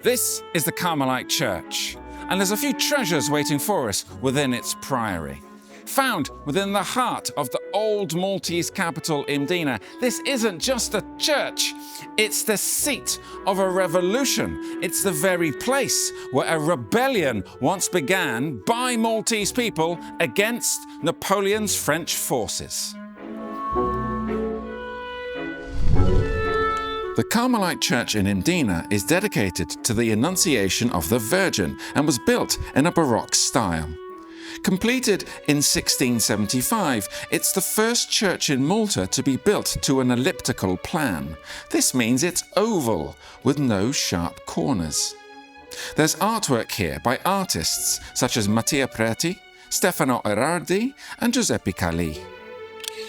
This is the Carmelite Church, and there's a few treasures waiting for us within its priory. Found within the heart of the old Maltese capital Mdina, this isn't just a church, it's the seat of a revolution. It's the very place where a rebellion once began by Maltese people against Napoleon's French forces. The Carmelite Church in Mdina is dedicated to the Annunciation of the Virgin and was built in a Baroque style. Completed in 1675, it's the first church in Malta to be built to an elliptical plan. This means it's oval, with no sharp corners. There's artwork here by artists such as Mattia Preti, Stefano Erardi and Giuseppe Calli.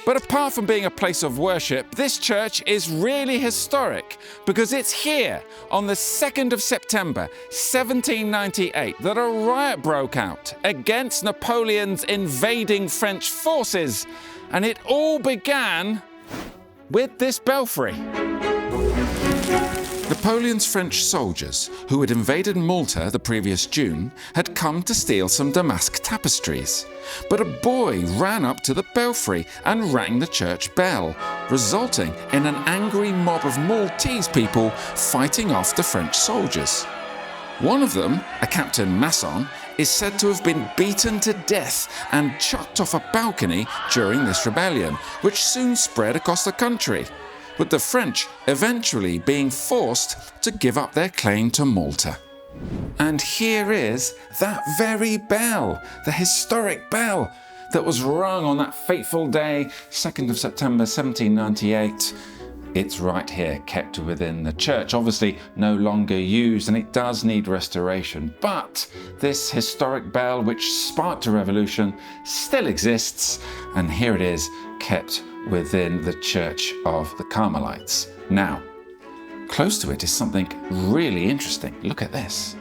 But apart from being a place of worship, this church is really historic because it's here on the 2nd of September 1798 that a riot broke out against Napoleon's invading French forces, and it all began with this belfry. Napoleon's French soldiers, who had invaded Malta the previous June, had come to steal some damask tapestries. But a boy ran up to the belfry and rang the church bell, resulting in an angry mob of Maltese people fighting off the French soldiers. One of them, a Captain Masson, is said to have been beaten to death and chucked off a balcony during this rebellion, which soon spread across the country, with the French eventually being forced to give up their claim to Malta. And here is that very bell, the historic bell that was rung on that fateful day, 2nd of September 1798. It's right here, kept within the church, obviously no longer used, and it does need restoration. But this historic bell, which sparked a revolution, still exists, and here it is, kept within the Church of the Carmelites. Now, close to it is something really interesting. Look at this.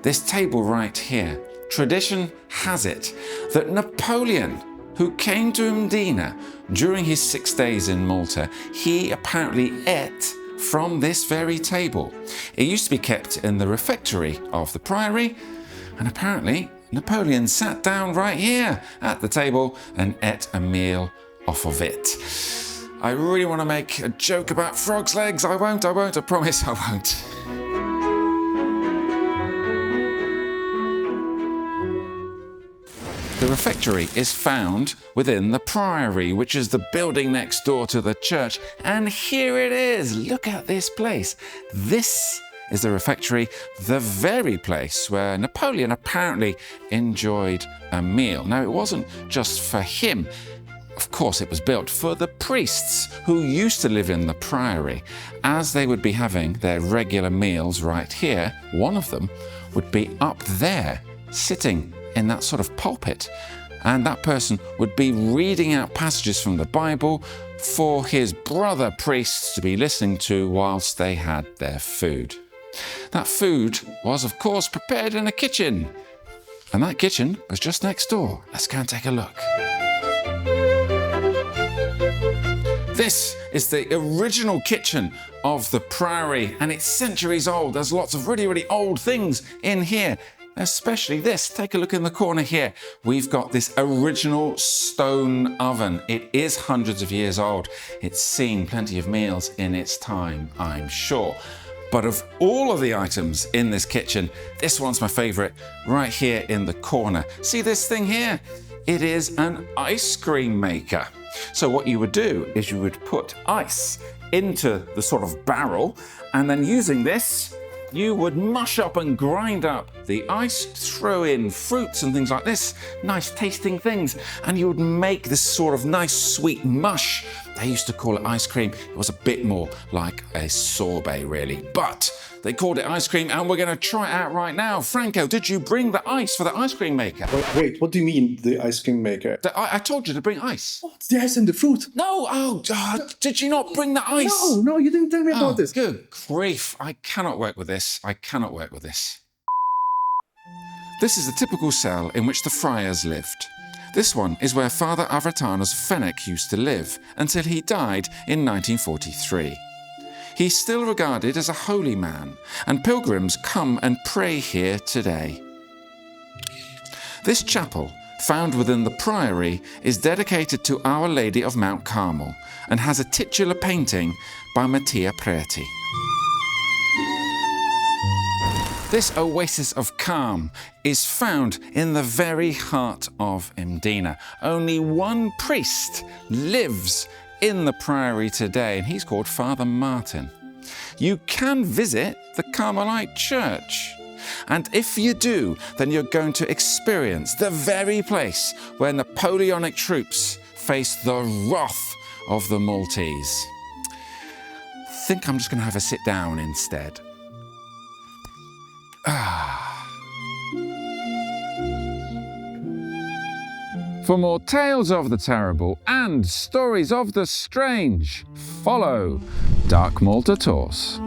This table right here. Tradition has it that Napoleon, who came to Mdina during his 6 days in Malta, he apparently ate from this very table. It used to be kept in the refectory of the Priory, and apparently Napoleon sat down right here at the table and ate a meal off of it. I really want to make a joke about frog's legs. I won't, I promise I won't. The refectory is found within the Priory, which is the building next door to the church. And here it is. Look at this place. This is the refectory, the very place where Napoleon apparently enjoyed a meal. Now, it wasn't just for him. Of course, it was built for the priests who used to live in the Priory. As they would be having their regular meals right here, one of them would be up there, sitting in that sort of pulpit. And that person would be reading out passages from the Bible for his brother priests to be listening to whilst they had their food. That food was, of course, prepared in a kitchen. And that kitchen was just next door. Let's go and take a look. This is the original kitchen of the Priory, and it's centuries old. There's lots of really, really old things in here, especially this. Take a look in the corner here. We've got this original stone oven. It is hundreds of years old. It's seen plenty of meals in its time, I'm sure. But of all of the items in this kitchen, this one's my favorite, right here in the corner. See this thing here? It is an ice cream maker. So what you would do is you would put ice into the sort of barrel, and then using this, you would mush up and grind up the ice, throw in fruits and things like this, nice tasting things, and you would make this sort of nice sweet mush. They used to call it ice cream. It was a bit more like a sorbet, really, but they called it ice cream, and we're going to try it out right now. Franco, did you bring the ice for the ice cream maker? Wait, what do you mean, the ice cream maker? I told you to bring ice. What? The ice and the fruit? No, did you not bring the ice? No, you didn't tell me about this. Good grief, I cannot work with this. This is the typical cell in which the friars lived. This one is where Father Avertano's Fenech used to live until he died in 1943. He's still regarded as a holy man, and pilgrims come and pray here today. This chapel, found within the Priory, is dedicated to Our Lady of Mount Carmel and has a titular painting by Priory. This oasis of calm is found in the very heart of Mdina. Only one priest lives in the Priory today, and he's called Father Martin. You can visit the Carmelite Church, and if you do, then you're going to experience the very place where Napoleonic troops faced the wrath of the Maltese. I think I'm just going to have a sit down instead. For more tales of the terrible and stories of the strange, follow Dark Malta Tours.